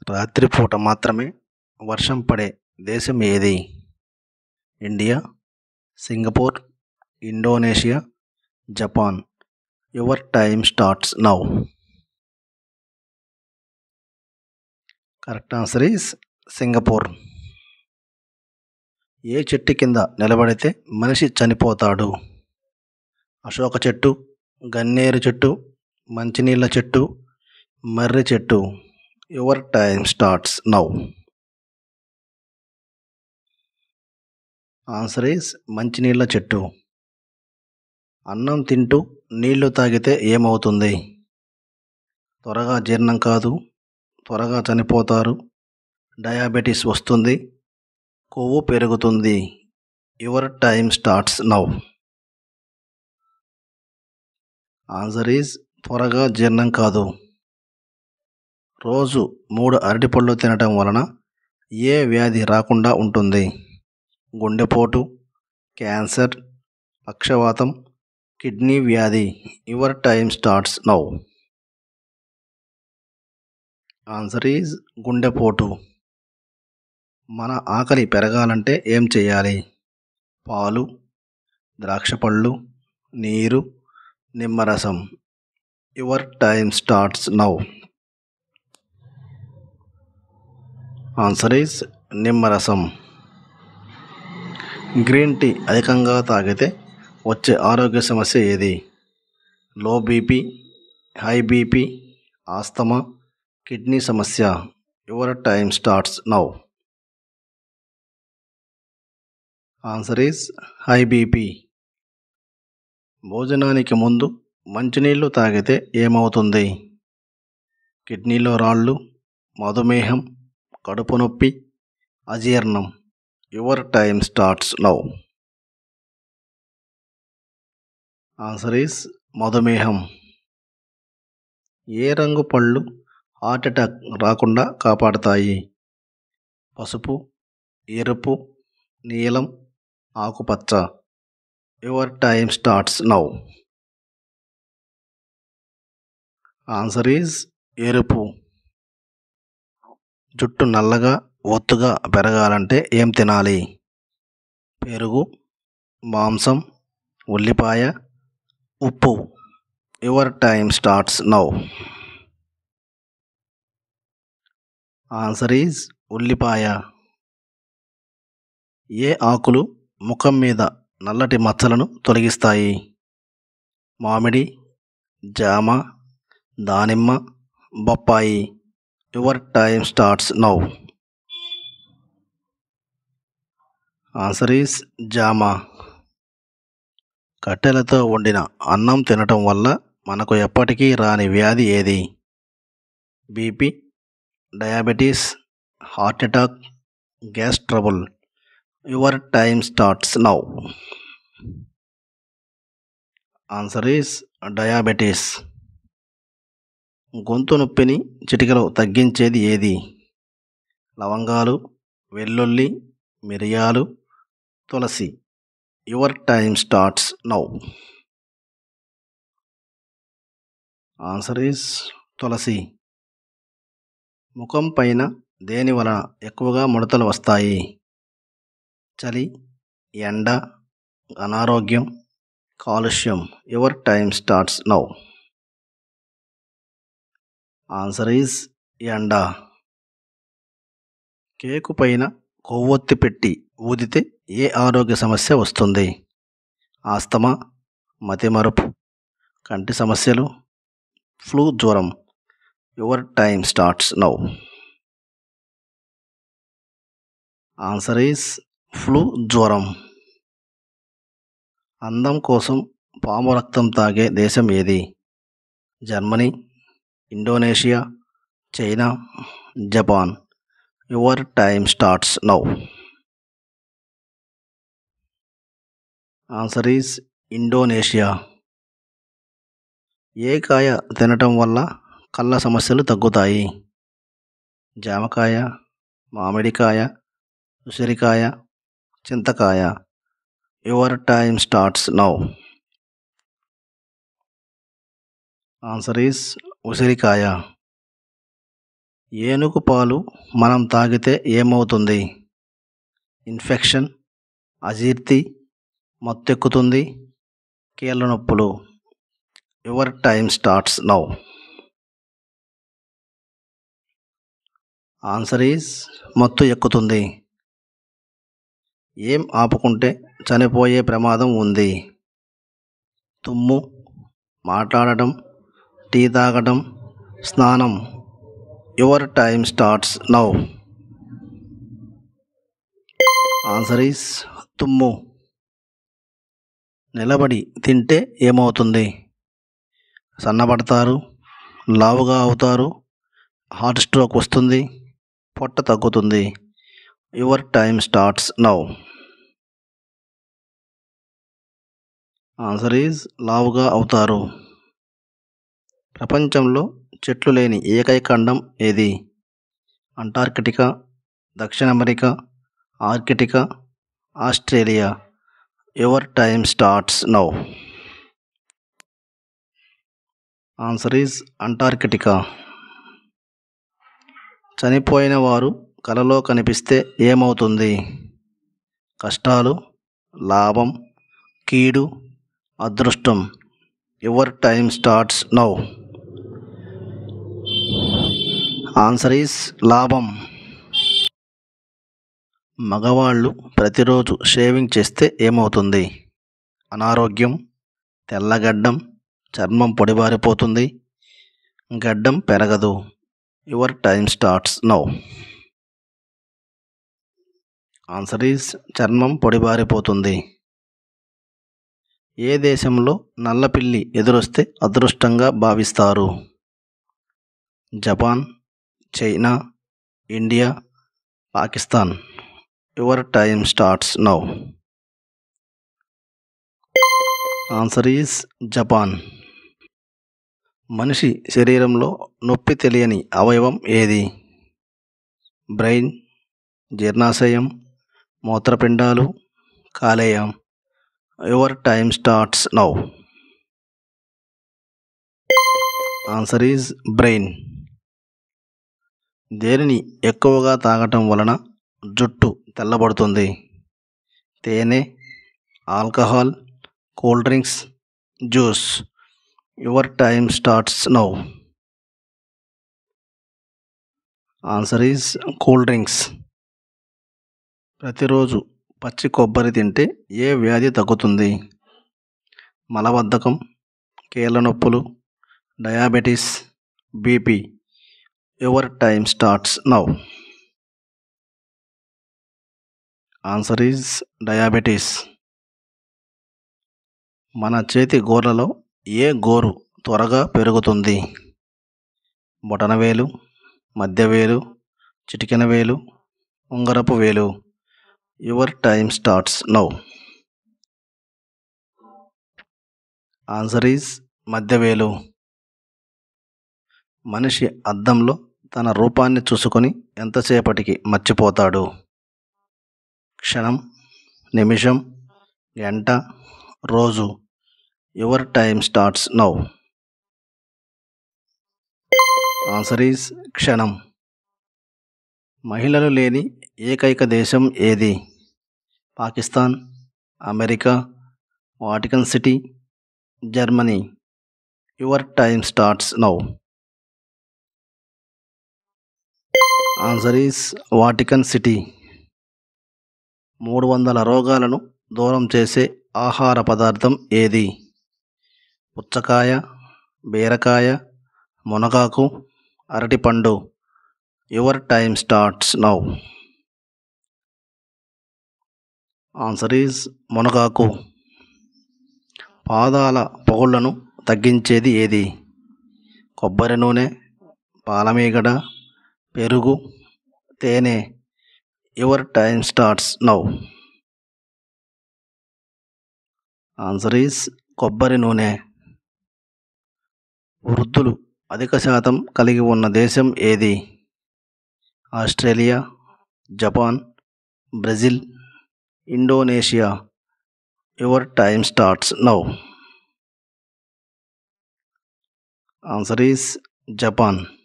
రాత్రిపూట మాత్రమే వర్షం పడే దేశం ఏది? India, Singapore, Indonesia, Japan. Your time starts now. Correct answer is Singapore. ఏ చెట్టు కింద నిలబడితే మనిషి చనిపోతాడు? అశోక చెట్టు, గన్నేరు చెట్టు, మంచినీళ్ళ చెట్టు, మర్రి చెట్టు. Your time starts now. Answer is మంచినీళ్ళ చెట్టు. అన్నం తింటూ నీళ్లు తాగితే ఏమవుతుంది? త్వరగా జీర్ణం కాదు, త్వరగా చనిపోతారు, డయాబెటీస్ వస్తుంది, కొవ్వు పెరుగుతుంది. Your time starts now. Answer is త్వరగా జీర్ణం కాదు. రోజు 3 అరటిపళ్ళు తినటం వలన ఏ వ్యాధి రాకుండా ఉంటుంది? గుండెపోటు, క్యాన్సర్, పక్షవాతం, కిడ్నీ వ్యాధి. Your time starts now. Answer is గుండెపోటు. మన ఆకలి పెరగాలంటే ఏం చేయాలి? పాలు, ద్రాక్షపళ్ళు, నీరు, నిమ్మరసం. Your time starts now. Answer is నిమ్మరసం. గ్రీన్ టీ అధికంగా తాగితే వచ్చే ఆరోగ్య సమస్య ఏది? Low BP, high BP, asthma, kidney సమస్య. Your time starts now. Answer is high BP. భోజనానికి ముందు మంచినీళ్ళు తాగితే ఏమవుతుంది? కిడ్నీలో రాళ్ళు, మధుమేహం, కడుపు నొప్పి, అజీర్ణం. Your time starts now. Answer is మధుమేహం. ఏ రంగు పళ్ళు హార్ట్ అటాక్ రాకుండా కాపాడతాయి? పసుపు, ఎరుపు, నీలం, ఆకుపచ్చ. Your time starts now. Answer is ఎరుపు. జుట్టు నల్లగా ఒత్తుగా పెరగాలంటే ఏం తినాలి? పెరుగు, మాంసం, ఉల్లిపాయ, ఉప్పు. Your time starts now. Answer is ఉల్లిపాయ. ఏ ఆకులు ముఖం మీద నల్లటి మచ్చలను తొలగిస్తాయి? మామిడి, జామ, దానిమ్మ, బొప్పాయి. Your time starts now. Answer is జామ. కట్టెలతో వండిన అన్నం తినటం వల్ల మనకు ఎప్పటికీ రాని వ్యాధి ఏది? BP, diabetes, heart attack, gas trouble. Your time starts now. Answer is diabetes. గొంతు నొప్పిని చిటికలో తగ్గించేది ఏది? లవంగాలు, వెల్లుల్లి, మిరియాలు, తులసి. Your time starts now. Answer is తులసి. ముఖం పైన దేని వలన ఎక్కువగా ముడతలు వస్తాయి? చలి, ఎండ, అనారోగ్యం, కాలుష్యం. Your time starts now. Answer is ఎండ. కేకు పైన కొవ్వొత్తి పెట్టి ఊదితే ఏ ఆరోగ్య సమస్య వస్తుంది? ఆస్తమా, మతిమరుపు, కంటి సమస్యలు, ఫ్లూ జ్వరం. Your time starts now. Answer is flu జ్వరం. అందం కోసం పాము రక్తం తాగే దేశం ఏది? Germany, Indonesia, China, Japan. Your time starts now. Answer is Indonesia. ఏ కాయ తినటం వల్ల కళ్ళ సమస్యలు తగ్గుతాయి? జామకాయ, మామిడికాయ, ఉసిరికాయ, చింతకాయ. Your time starts now. Answer is ఉసిరికాయ. ఏనుగు పాలు మనం తాగితే ఏమవుతుంది? ఇన్ఫెక్షన్, అజీర్తి, మత్తెక్కుతుంది, కీళ్ళ నొప్పులు. Your time starts now. Answer is మత్తు ఎక్కుతుంది. ఏం ఆపుకుంటే చనిపోయే ప్రమాదం ఉంది? తుమ్ము, మాట్లాడటం, టీ తాగటం, స్నానం. Your time starts now. Answer is తుమ్ము. నిలబడి తింటే ఏమవుతుంది? సన్నబడతారు, లావుగా అవుతారు, హార్ట్ స్ట్రోక్ వస్తుంది, పొట్ట తగ్గుతుంది. Your time starts now. Answer is లావుగా అవుతారు. ప్రపంచంలో చెట్లు లేని ఏకైక ఖండం ఏది? అంటార్కిటికా, దక్షిణ America, Arctica, Australia. Your time starts now. Answer is Antarctica. చనిపోయిన వారు కలలో కనిపిస్తే ఏమవుతుంది? కష్టాలు, లాభం, కీడు, అదృష్టం. Your time starts now. Answer is లాభం. మగవాళ్ళు ప్రతిరోజు షేవింగ్ చేస్తే ఏమవుతుంది? అనారోగ్యం, తెల్లగడ్డం, చర్మం పొడిబారిపోతుంది, గడ్డం పెరగదు. Your time starts now. Answer is చర్మం పొడిబారిపోతుంది. ఏ దేశంలో నల్లపిల్లి ఎదురొస్తే అదృష్టంగా భావిస్తారు? Japan, China, India, Pakistan. Your time starts now. Answer is Japan. మనిషి శరీరంలో నొప్పి తెలియని అవయవం ఏది? బ్రెయిన్, జీర్ణాశయం, మూత్రపిండాలు, కాలేయం. Your time starts now. Answer is brain. దేనిని ఎక్కువగా తాగటం వలన జుట్టు తెల్లబడుతుంది? తేనె, alcohol, cool drinks, juice. Your time starts now. Answer is cool drinks. ప్రతిరోజు పచ్చి కొబ్బరి తింటే ఏ వ్యాధి తగ్గుతుంది? మలబద్ధకం, కీళ్ళ నొప్పులు, diabetes, BP. Your time starts now. Answer is diabetes. మన చేతి గోర్లలో ఏ గోరు త్వరగా పెరుగుతుంది? బొటనవేలు, మధ్యవేలు, చిటికెన వేలు, ఉంగరపు వేలు. Your time starts now. Answer is మధ్యవేలు. మనిషి అద్దంలో తన రూపాన్ని చూసుకొని ఎంతసేపటికి మర్చిపోతాడు? క్షణం, నిమిషం, గంట, రోజు. Your time starts now. Answer is క్షణం. మహిళలు లేని ఏకైక దేశం ఏది? Pakistan, America, Vatican city, Germany. Your time starts now. Answer is Vatican city. 300 రోగాలను దూరం చేసే ఆహార పదార్థం ఏది? పుచ్చకాయ, బీరకాయ, మునగాకు, అరటిపండు. Your time starts now. Answer is మునగాకు. పాదాల పొగుళ్లను తగ్గించేది ఏది? కొబ్బరి నూనె, పాలమీగడ, పెరుగు, తేనె. Your time starts now. Answer is కొబ్బరి నూనె. వృద్ధులు అధిక శాతం కలిగి ఉన్న దేశం ఏది? Australia, Japan, Brazil, Indonesia. Your time starts now. Answer is Japan.